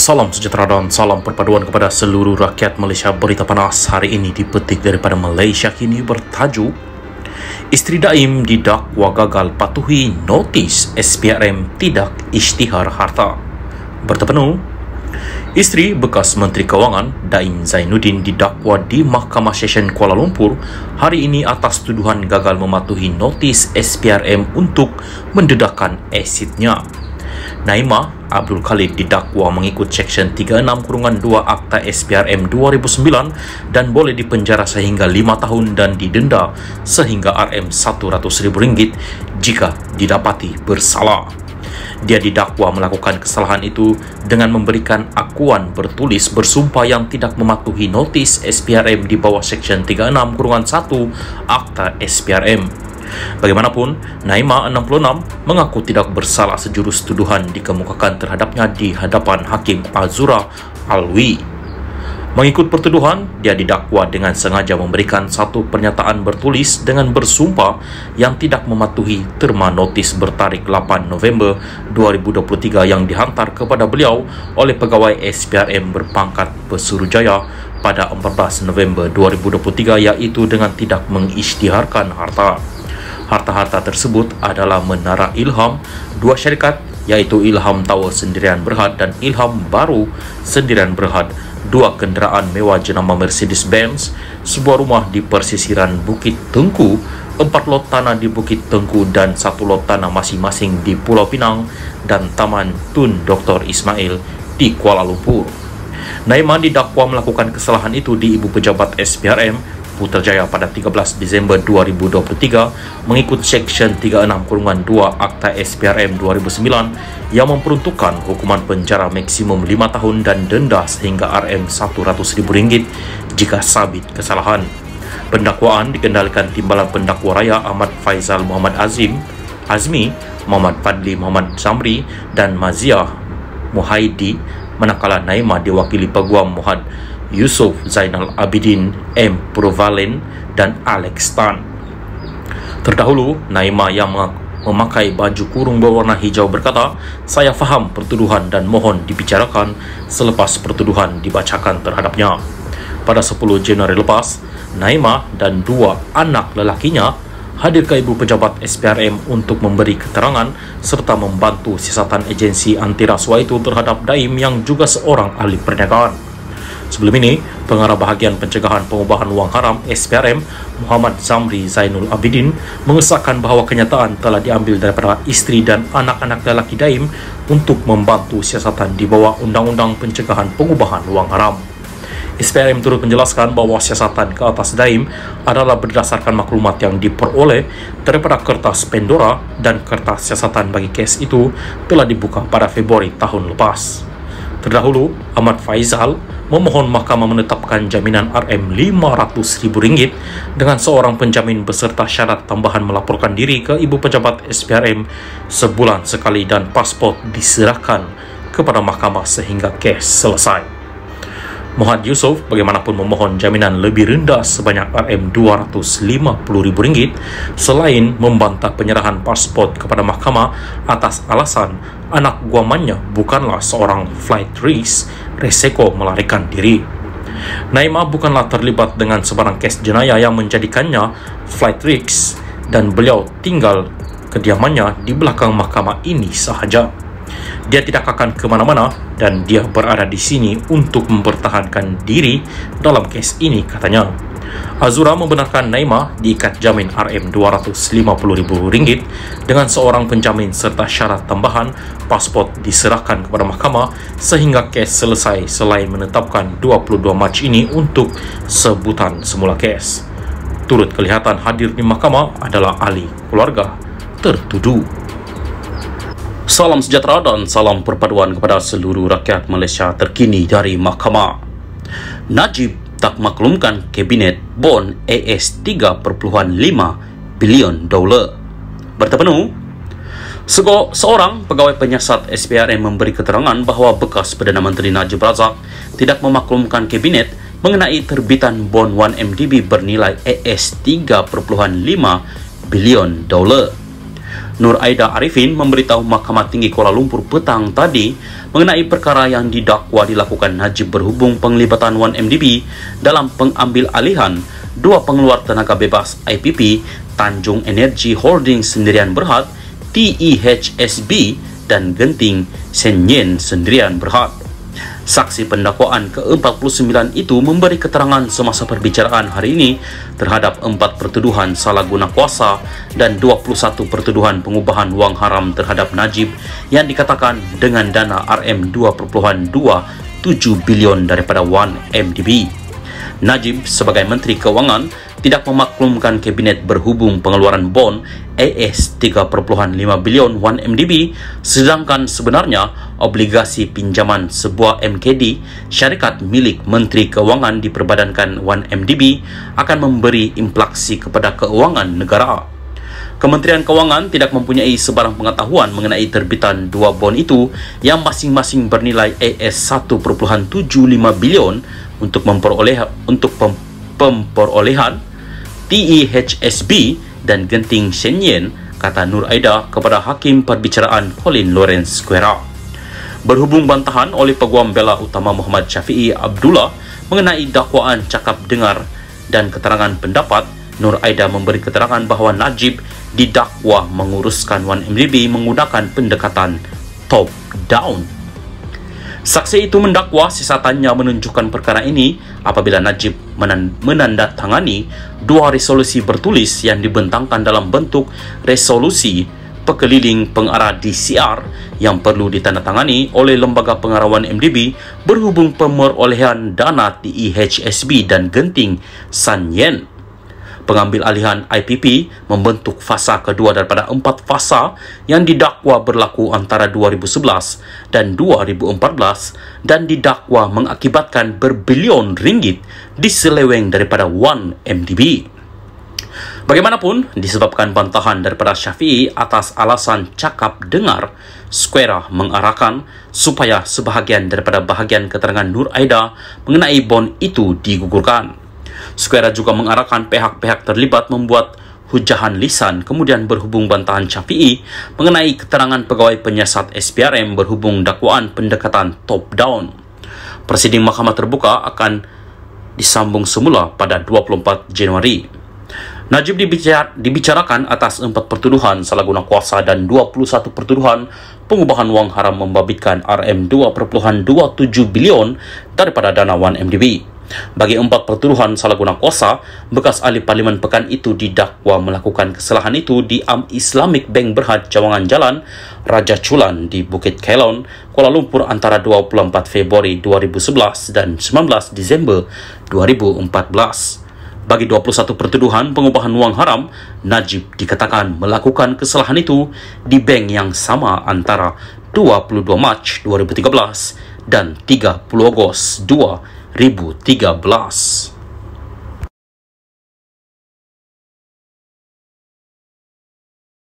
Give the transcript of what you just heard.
Salam sejahtera dan salam perpaduan kepada seluruh rakyat Malaysia. Berita panas hari ini dipetik daripada Malaysia Kini bertajuk Isteri Daim didakwa gagal patuhi notis SPRM tidak isytihar harta. Berita penuh, isteri bekas Menteri Kewangan Daim Zainuddin didakwa di Mahkamah Session Kuala Lumpur hari ini atas tuduhan gagal mematuhi notis SPRM untuk mendedahkan asetnya. Naimah Abdul Khalid didakwa mengikut Seksyen 36(2) Akta SPRM 2009 dan boleh dipenjara sehingga 5 tahun dan didenda sehingga RM100,000 jika didapati bersalah. Dia didakwa melakukan kesalahan itu dengan memberikan akuan bertulis bersumpah yang tidak mematuhi notis SPRM di bawah Seksyen 36(1) Akta SPRM. Bagaimanapun, Naimah 66 mengaku tidak bersalah sejurus tuduhan dikemukakan terhadapnya di hadapan Hakim Azura Alwi. Mengikut pertuduhan, dia didakwa dengan sengaja memberikan satu pernyataan bertulis dengan bersumpah yang tidak mematuhi terma notis bertarikh 8 November 2023 yang dihantar kepada beliau oleh pegawai SPRM berpangkat Pesuruhjaya pada 14 November 2023 iaitu dengan tidak mengisytiharkan harta. Harta-harta tersebut adalah Menara Ilham, 2 syarikat iaitu Ilham Tower Sendirian Berhad dan Ilham Baru Sendirian Berhad, 2 kenderaan mewah jenama Mercedes-Benz, sebuah rumah di persisiran Bukit Tengku, 4 lot tanah di Bukit Tengku dan 1 lot tanah masing-masing di Pulau Pinang dan Taman Tun Dr. Ismail di Kuala Lumpur. Naimah didakwa melakukan kesalahan itu di Ibu Pejabat SPRM Putrajaya pada 13 Disember 2023 mengikut Seksyen 36(2) Akta SPRM 2009 yang memperuntukkan hukuman penjara maksimum 5 tahun dan denda sehingga RM100,000 jika sabit kesalahan. Pendakwaan dikendalikan Timbalan Pendakwa Raya Ahmad Faizal Muhammad Azmi, Muhammad Fadli Muhammad Zamri dan Maziah Muhaidi, manakala Naimah diwakili Peguam Muhammad Yusof Zainal Abidin M. Purvalen dan Alex Tan. Terdahulu, Naimah yang memakai baju kurung berwarna hijau berkata, "Saya faham pertuduhan dan mohon dibicarakan selepas pertuduhan dibacakan terhadapnya." Pada 10 Januari lepas, Naimah dan 2 anak lelakinya hadir ke Ibu Pejabat SPRM untuk memberi keterangan serta membantu siasatan agensi anti rasuah itu terhadap Daim yang juga seorang ahli perniagaan. Sebelum ini, Pengarah Bahagian Pencegahan Pengubahan Wang Haram SPRM Muhammad Zamri Zainul Abidin mengesahkan bahawa kenyataan telah diambil daripada isteri dan anak-anak lelaki Daim untuk membantu siasatan di bawah Undang-Undang Pencegahan Pengubahan Wang Haram. SPRM turut menjelaskan bahawa siasatan ke atas Daim adalah berdasarkan maklumat yang diperoleh daripada kertas Pandora dan kertas siasatan bagi kes itu telah dibuka pada Februari tahun lepas. Terdahulu, Ahmad Faizal memohon mahkamah menetapkan jaminan RM500,000 dengan seorang penjamin beserta syarat tambahan melaporkan diri ke Ibu Pejabat SPRM sebulan sekali dan pasport diserahkan kepada mahkamah sehingga kes selesai. Muhammad Yusof bagaimanapun memohon jaminan lebih rendah sebanyak RM250,000 selain membantah penyerahan pasport kepada mahkamah atas alasan anak guamannya bukanlah seorang flight risk resiko melarikan diri. Naimah bukanlah terlibat dengan sebarang kes jenayah yang menjadikannya flight risk dan beliau tinggal kediamannya di belakang mahkamah ini sahaja. Dia tidak akan ke mana-mana dan dia berada di sini untuk mempertahankan diri dalam kes ini, katanya. Azura membenarkan Naimah diikat jamin RM250,000 dengan seorang penjamin serta syarat tambahan pasport diserahkan kepada mahkamah sehingga kes selesai selain menetapkan 22 Mac ini untuk sebutan semula kes. Turut kelihatan hadir di mahkamah adalah ahli keluarga tertuduh. Salam sejahtera dan salam perpaduan kepada seluruh rakyat Malaysia terkini dari Mahkamah. Najib tak maklumkan Kabinet Bon AS $3.5 bilion. Berita penuh, seorang pegawai penyiasat SPRM memberi keterangan bahawa bekas Perdana Menteri Najib Razak tidak memaklumkan Kabinet mengenai terbitan bon 1MDB bernilai AS $3.5 bilion. Nur Aida Arifin memberitahu Mahkamah Tinggi Kuala Lumpur petang tadi mengenai perkara yang didakwa dilakukan Najib berhubung penglibatan 1MDB dalam pengambil alihan dua pengeluar tenaga bebas IPP Tanjung Energy Holding Sendirian Berhad TEHSB dan Genting Senyen Sendirian Berhad. Saksi pendakwaan ke-49 itu memberi keterangan semasa perbicaraan hari ini terhadap 4 pertuduhan salah guna kuasa dan 21 pertuduhan pengubahan wang haram terhadap Najib yang dikatakan dengan dana RM2.27 bilion daripada 1MDB. Najib sebagai Menteri Kewangan tidak memaklumkan Kabinet berhubung pengeluaran bon AS 3.5 bilion 1MDB, sedangkan sebenarnya obligasi pinjaman sebuah MKD syarikat milik Menteri Kewangan diperbadankan 1MDB akan memberi impliksi kepada keuangan negara. Kementerian Kewangan tidak mempunyai sebarang pengetahuan mengenai terbitan dua bon itu yang masing-masing bernilai AS 1.75 bilion untuk pemperolehan TEHSB dan Genting Senyen, kata Nur Aida kepada Hakim Perbicaraan Colin Lawrence Square. Berhubung bantahan oleh Peguam Bela Utama Muhammad Syafiee Abdullah mengenai dakwaan cakap dengar dan keterangan pendapat, Nur Aida memberi keterangan bahawa Najib didakwa menguruskan 1MDB menggunakan pendekatan top-down. Saksi itu mendakwa sisatannya menunjukkan perkara ini apabila Najib menandatangani dua resolusi bertulis yang dibentangkan dalam bentuk resolusi pekeliling pengarah DCR yang perlu ditandatangani oleh Lembaga Pengarah 1MDB berhubung pemerolehan dana TEHSB dan Genting Senyen. Pengambil alihan IPP membentuk fasa kedua daripada 4 fasa yang didakwa berlaku antara 2011 dan 2014 dan didakwa mengakibatkan berbilion ringgit diseleweng daripada 1MDB. Bagaimanapun, disebabkan bantahan daripada Syafiee atas alasan cakap dengar, Square mengarahkan supaya sebahagian daripada bahagian keterangan Nur Aida mengenai bon itu digugurkan. Square juga mengarahkan pihak-pihak terlibat membuat hujahan lisan kemudian berhubung bantahan Syafiee mengenai keterangan pegawai penyiasat SPRM berhubung dakwaan pendekatan top-down. Prosiding Mahkamah Terbuka akan disambung semula pada 24 Januari. Najib dibicarakan atas 4 pertuduhan salah guna kuasa dan 21 pertuduhan pengubahan wang haram membabitkan RM2.27 bilion daripada dana 1MDB. Bagi 4 pertuduhan salah guna kuasa, bekas ahli Parlimen Pekan itu didakwa melakukan kesalahan itu di Islamic Bank Berhad Cawangan Jalan Raja Chulan di Bukit Kelon, Kuala Lumpur antara 24 Februari 2011 dan 19 Disember 2014. Bagi 21 pertuduhan pengubahan wang haram, Najib dikatakan melakukan kesalahan itu di bank yang sama antara 22 Mac 2013 dan 30 Ogos 2013.